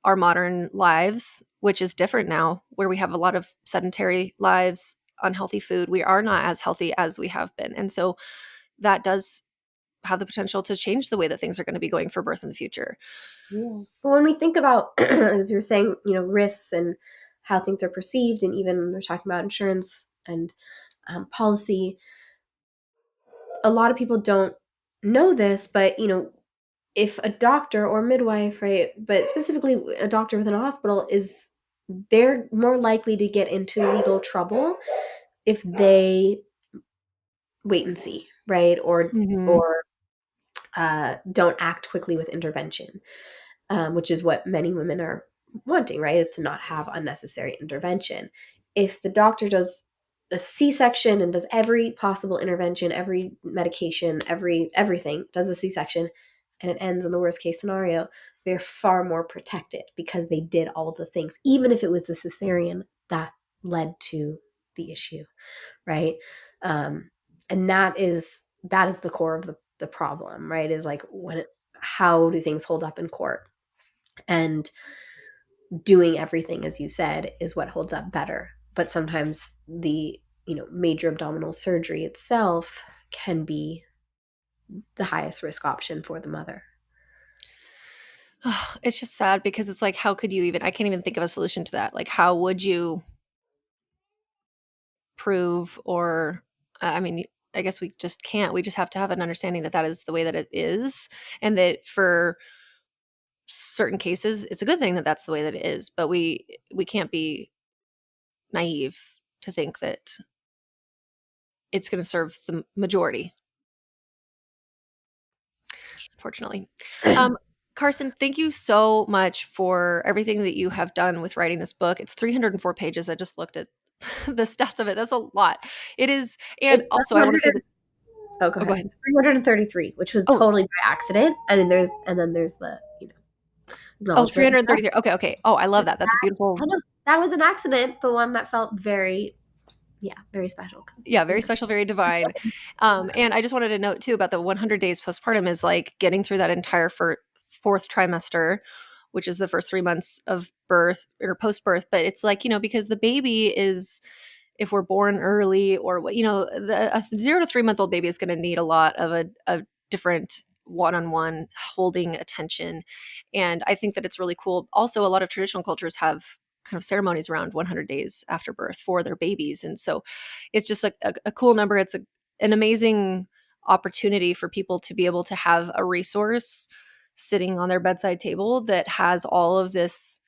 our modern lives, which is different now, where we have a lot of sedentary lives, unhealthy food. We are not as healthy as we have been. And so that does have the potential to change the way that things are going to be going for birth in the future. Yeah. But when we think about, as you were saying, risks and how things are perceived, and even we're talking about insurance and policy, a lot of people don't know this, but if a doctor or midwife, right, but specifically a doctor within a hospital, they're more likely to get into legal trouble if they wait and see, right, Mhm. or don't act quickly with intervention, which is what many women are wanting, right, is to not have unnecessary intervention. If the doctor does a C-section and does every possible intervention, every medication, everything, does a C-section, and it ends in the worst case scenario, they're far more protected because they did all of the things, even if it was the cesarean that led to the issue, right? Um, and that is the core of the problem, right? Is like, how do things hold up in court? And doing everything, as you said, is what holds up better. But sometimes the major abdominal surgery itself can be the highest risk option for the mother. It's just sad because it's like, how could you even, I can't even think of a solution to that. Like, how would you prove, or, I mean, I guess we just can't. We just have to have an understanding that that is the way that it is, and that for certain cases, it's a good thing that that's the way that it is. But we can't be naive to think that it's going to serve the majority, unfortunately. Carson, thank you so much for everything that you have done with writing this book. It's 304 pages. I just looked at the stats of it. That's a lot. It is. And It's also I want to say that, oh, go go ahead. ahead. 333, which was Oh, totally by accident. And then there's the, oh, acknowledgement and stuff. 333. Okay. Oh, I love that. That's a beautiful. I know that was an accident, but one that felt very special. Yeah, very special, very divine. And I just wanted to note too about the 100 days postpartum is like getting through that entire fourth trimester, which is the first 3 months of birth or post-birth. But it's like, because the baby is, if we're born early or what, a 0 to 3 month old baby is going to need a lot of a different one-on-one holding attention. And I think that it's really cool. Also, a lot of traditional cultures have kind of ceremonies around 100 days after birth for their babies. And so it's just like a cool number. It's an amazing opportunity for people to be able to have a resource sitting on their bedside table that has all of this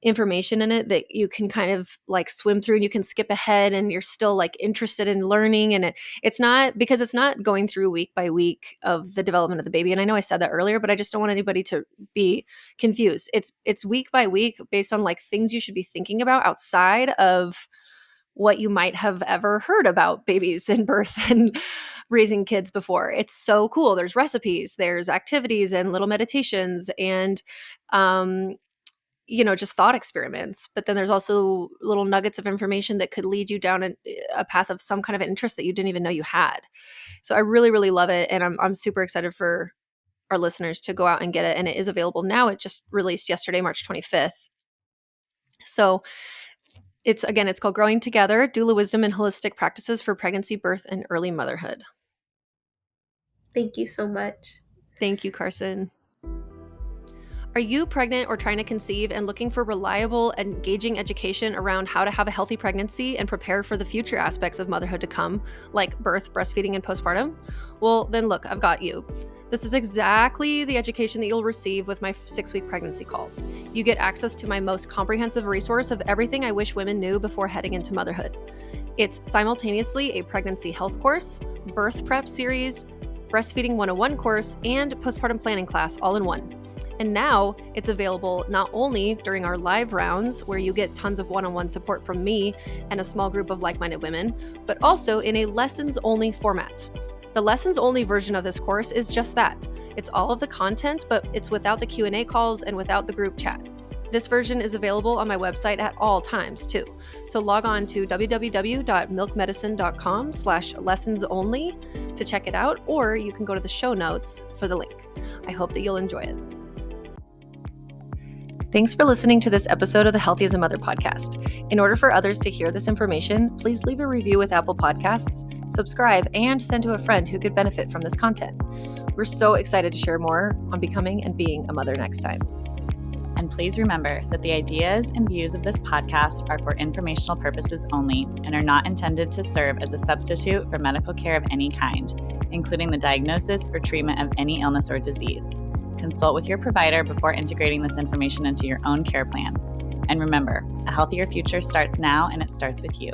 information in it that you can kind of like swim through, and you can skip ahead and you're still like interested in learning. And it's not, because it's not going through week by week of the development of the baby. And I know I said that earlier, but I just don't want anybody to be confused. It's week by week based on like things you should be thinking about outside of what you might have ever heard about babies and birth and raising kids before. It's so cool. There's recipes, there's activities and little meditations and just thought experiments. But then there's also little nuggets of information that could lead you down a path of some kind of interest that you didn't even know you had. So I really, really love it. And I'm super excited for our listeners to go out and get it. And it is available now. It just released yesterday, March 25th. So it's called Growing Together, Doula Wisdom and Holistic Practices for Pregnancy, Birth, and Early Motherhood. Thank you so much. Thank you, Carson. Are you pregnant or trying to conceive and looking for reliable, engaging education around how to have a healthy pregnancy and prepare for the future aspects of motherhood to come, like birth, breastfeeding, and postpartum? Well, then look, I've got you. This is exactly the education that you'll receive with my 6-week pregnancy call. You get access to my most comprehensive resource of everything I wish women knew before heading into motherhood. It's simultaneously a pregnancy health course, birth prep series, breastfeeding 101 course, and postpartum planning class all in one. And now it's available not only during our live rounds, where you get tons of one-on-one support from me and a small group of like-minded women, but also in a lessons-only format. The lessons-only version of this course is just that. It's all of the content, but it's without the Q&A calls and without the group chat. This version is available on my website at all times too. So log on to www.milkmedicine.com/lessonsonly to check it out, or you can go to the show notes for the link. I hope that you'll enjoy it. Thanks for listening to this episode of the Healthy as a Mother podcast. In order for others to hear this information, please leave a review with Apple Podcasts, subscribe, and send to a friend who could benefit from this content. We're so excited to share more on becoming and being a mother next time. And please remember that the ideas and views of this podcast are for informational purposes only and are not intended to serve as a substitute for medical care of any kind, including the diagnosis or treatment of any illness or disease. Consult with your provider before integrating this information into your own care plan. And remember, a healthier future starts now, and it starts with you.